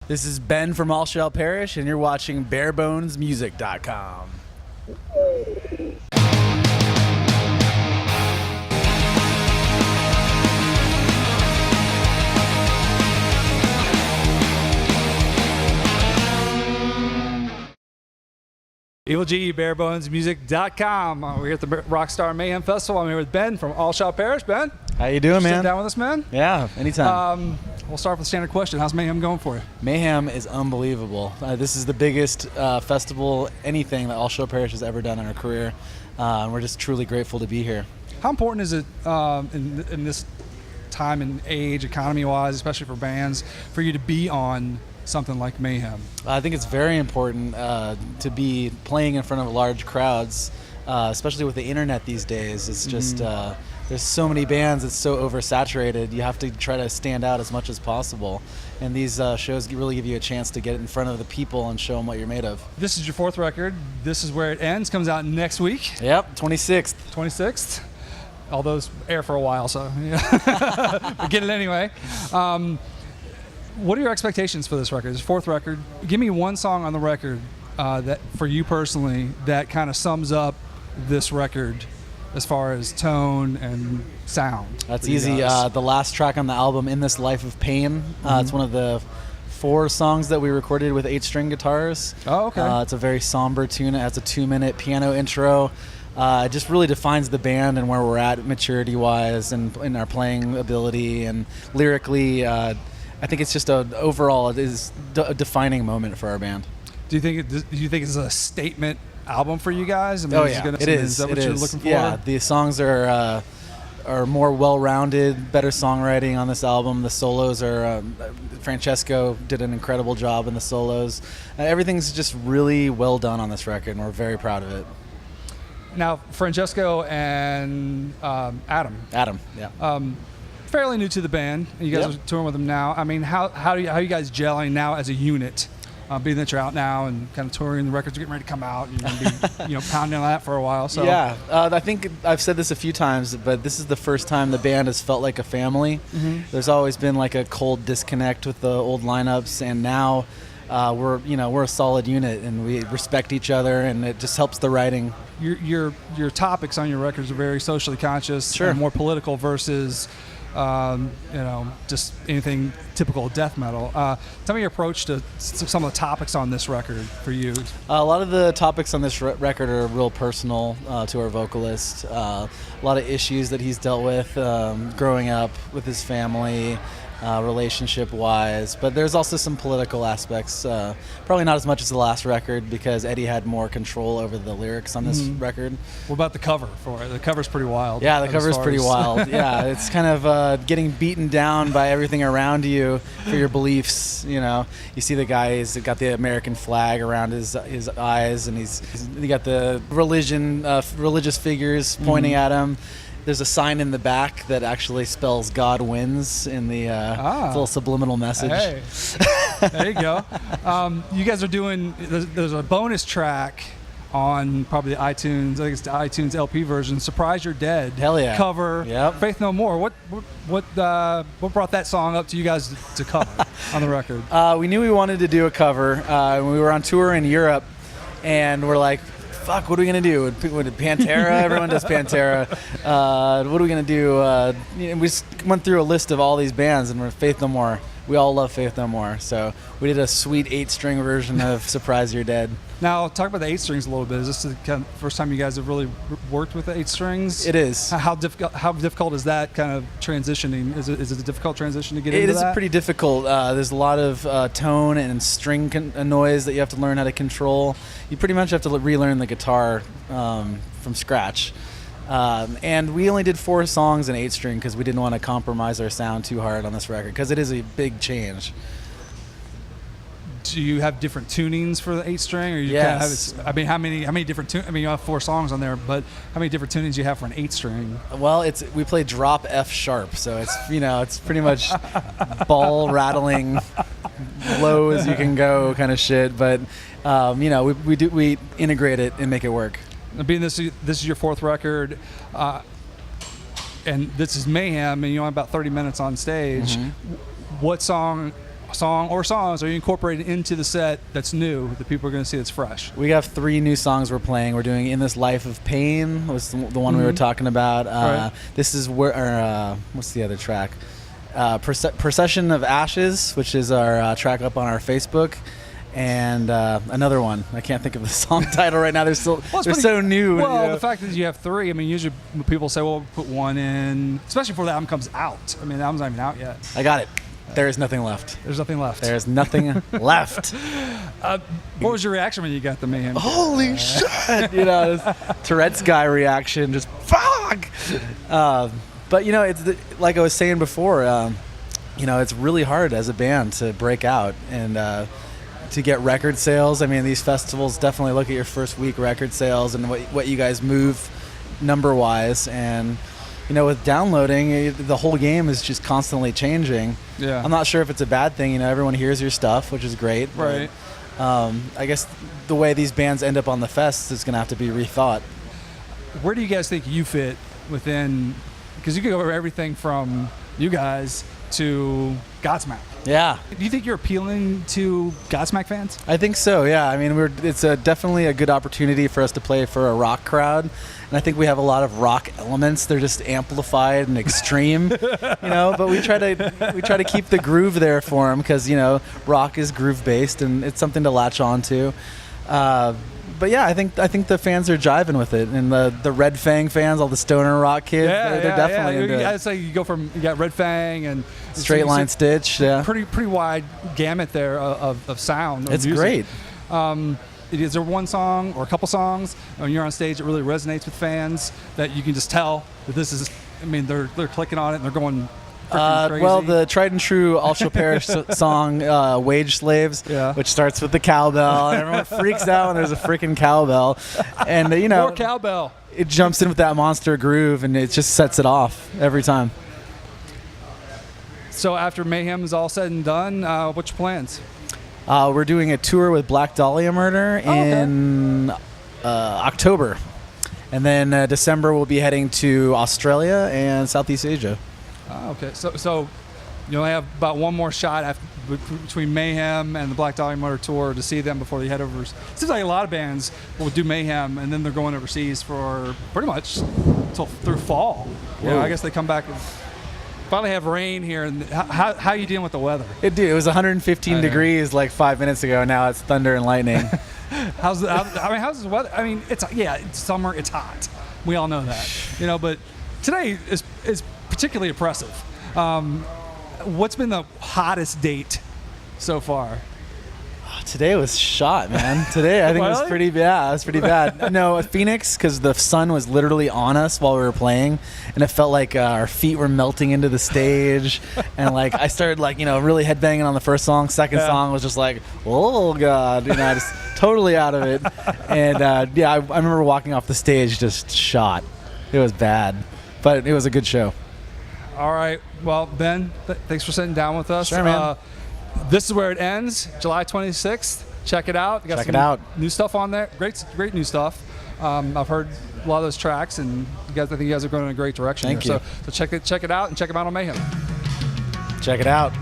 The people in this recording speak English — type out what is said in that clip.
This is Ben from All Shall Perish, and you're watching BareBonesMusic.com. Evil G, BareBonesMusic.com. We're here at the Rockstar Mayhem Festival. I'm here with Ben from All Shall Perish. Ben, how you doing, man? Sit down with us, man. Yeah, anytime. We'll start with the standard question. How's Mayhem going for you? Mayhem is unbelievable. This is the biggest festival, anything that All Shall Perish has ever done in our career. And we're just truly grateful to be here. How important is it in this time and age, economy-wise, especially for bands, for you to be on something like Mayhem? I think it's very important to be playing in front of large crowds, especially with the internet these days. It's just there's so many bands, it's so oversaturated. You have to try to stand out as much as possible, and these shows really give you a chance to get in front of the people and show them what you're made of. This is your fourth record. This is where it ends. Comes out next week. Yep, 26th. 26th. All those air for a while, so yeah. But get it anyway. What are your expectations for this record? This fourth record. Give me one song on the record that, for you personally, that kind of sums up this record as far as tone and sound. That's easy. The last track on the album, In This Life of Pain, it's one of the 4 songs that we recorded with 8-string guitars. Oh, okay. It's a very somber tune. It has a 2-minute piano intro. It just really defines the band and where we're at maturity-wise and in our playing ability and lyrically. I think it's just overall it is a defining moment for our band. Do you think it's a statement album for you guys? I mean, oh yeah, it is. Is that what you're looking for? Yeah, the songs are more well-rounded, better songwriting on this album. The solos are Francesco did an incredible job in the solos. Everything's just really well done on this record, and we're very proud of it. Now, Francesco and Adam, yeah. Fairly new to the band. You guys are touring with them now. I mean, how are you guys gelling now as a unit? Being that you're out now and kind of touring, the records are getting ready to come out. You're going to be, pounding on that for a while. So yeah, I think I've said this a few times, but this is the first time the band has felt like a family. There's always been like a cold disconnect with the old lineups, and now we're a solid unit and we respect each other, and it just helps the writing. Your topics on your records are very socially conscious, and more political versus just anything typical of death metal. Tell me your approach to some of the topics on this record for you. A lot of the topics on this record are real personal to our vocalist. A lot of issues that he's dealt with growing up with his family, relationship-wise, but there's also some political aspects. Probably not as much as the last record because Eddie had more control over the lyrics on this record. What about the cover for it? The cover's pretty wild. Yeah, the cover's pretty wild. Yeah, it's kind of getting beaten down by everything around you for your beliefs. You see the guy, he's got the American flag around his eyes, and he's got the religious figures pointing at him. There's a sign in the back that actually spells "God wins" in the little subliminal message. Hey. There you go. You guys are doing. There's a bonus track on probably the iTunes. I think it's the iTunes LP version. "Surprise You're Dead." Hell yeah. Cover. Yep. Faith No More. What brought that song up to you guys to cover on the record? We knew we wanted to do a cover. We were on tour in Europe, and we're like, fuck, what are we going to do? Pantera? Everyone does Pantera. What are we going to do? We just went through a list of all these bands, and we're Faith No More. We all love Faith No More. So we did a sweet 8-string version of Surprise You're Dead. Now, talk about the 8-strings a little bit. Is this the kind of first time you guys have really worked with the 8-strings? It is. How difficult is that kind of transitioning? Is it a difficult transition to get into that? It is pretty difficult. There's a lot of tone and string noise that you have to learn how to control. You pretty much have to relearn the guitar from scratch. And we only did 4 songs in 8-string because we didn't want to compromise our sound too hard on this record because it is a big change. Do you have different tunings for the 8-string, or you yes. kind of have? How many different? You have 4 songs on there, but how many different tunings do you have for an 8-string? Well, we play drop F sharp, so it's it's pretty much ball rattling, low as you can go kind of shit. But we integrate it and make it work. Being this is your 4th record, and this is Mayhem, and you only have about 30 minutes on stage. What song song or songs are you incorporating into the set that's new that people are going to see that's fresh? We have 3 new songs we're playing. We're doing "In This Life of Pain" was the one we were talking about. Right. This is where what's the other track? "Procession of Ashes," which is our track up on our Facebook. And another one. I can't think of the song title right now. They're so new. Well, you know? the fact that you have 3, I mean, usually people say, well, put 1 in, especially before the album comes out. I mean, the album's not even out yet. I got it. There is nothing left. There's nothing left. There's nothing left. What was your reaction when you got the Mayhem? Holy shit! You know, Tourette's guy reaction, just fuck. But you know, it's like I was saying before. You know, it's really hard as a band to break out and to get record sales. I mean, these festivals definitely look at your first week record sales and what you guys move number wise. And you know, with downloading, the whole game is just constantly changing. Yeah. I'm not sure if it's a bad thing. You know, everyone hears your stuff, which is great. Right. But, I guess the way these bands end up on the fest is going to have to be rethought. Where do you guys think you fit within? Because you could go over everything from you guys to Godsmack. Yeah. Do you think you're appealing to Godsmack fans? I think so, yeah. I mean, it's definitely a good opportunity for us to play for a rock crowd. And I think we have a lot of rock elements. They're just amplified and extreme, you know. But we try to keep the groove there for them because, you know, rock is groove based and it's something to latch on to. But yeah, I think the fans are jiving with it, and the Red Fang fans, all the stoner rock kids, they're definitely into it. I'd say you got Red Fang and Straight Line Stitch, yeah. Pretty wide gamut there of sound. It's music. Great. Is there one song or a couple songs when you're on stage that really resonates with fans that you can just tell that this is? I mean, they're clicking on it and they're going. Well, the tried and true All Shall Perish song, Wage Slaves, which starts with the cowbell. And everyone freaks out when there's a freaking cowbell. And, you know, more cowbell. It jumps in with that monster groove, and it just sets it off every time. So after Mayhem is all said and done, what's your plans? We're doing a tour with Black Dahlia Murder in October. And then December we'll be heading to Australia and Southeast Asia. Okay, so you only have about one more shot between Mayhem and the Black Dahlia Murder tour to see them before they head over. It seems like a lot of bands will do Mayhem and then they're going overseas for pretty much through fall. You know, I guess they come back and finally have rain here. And how are you dealing with the weather? It was 115 degrees like 5 minutes ago. Now it's thunder and lightning. how's the weather? I mean, it's summer. It's hot. We all know that. You know, but today is particularly oppressive. What's been the hottest date so far? Today was shot, man. Today I think it was pretty bad. It was pretty bad. No, Phoenix, because the sun was literally on us while we were playing, and it felt like our feet were melting into the stage. And like I started really headbanging on the first song. Second song was just like, oh god, you know, just totally out of it. And I remember walking off the stage just shot. It was bad, but it was a good show. All right. Well, Ben, thanks for sitting down with us. Sure, man. This is where it ends, July 26th. Check it out. Check it out. New stuff on there. Great new stuff. I've heard a lot of those tracks, and I think you guys are going in a great direction. Thank you. So check it out and check them out on Mayhem. Check it out.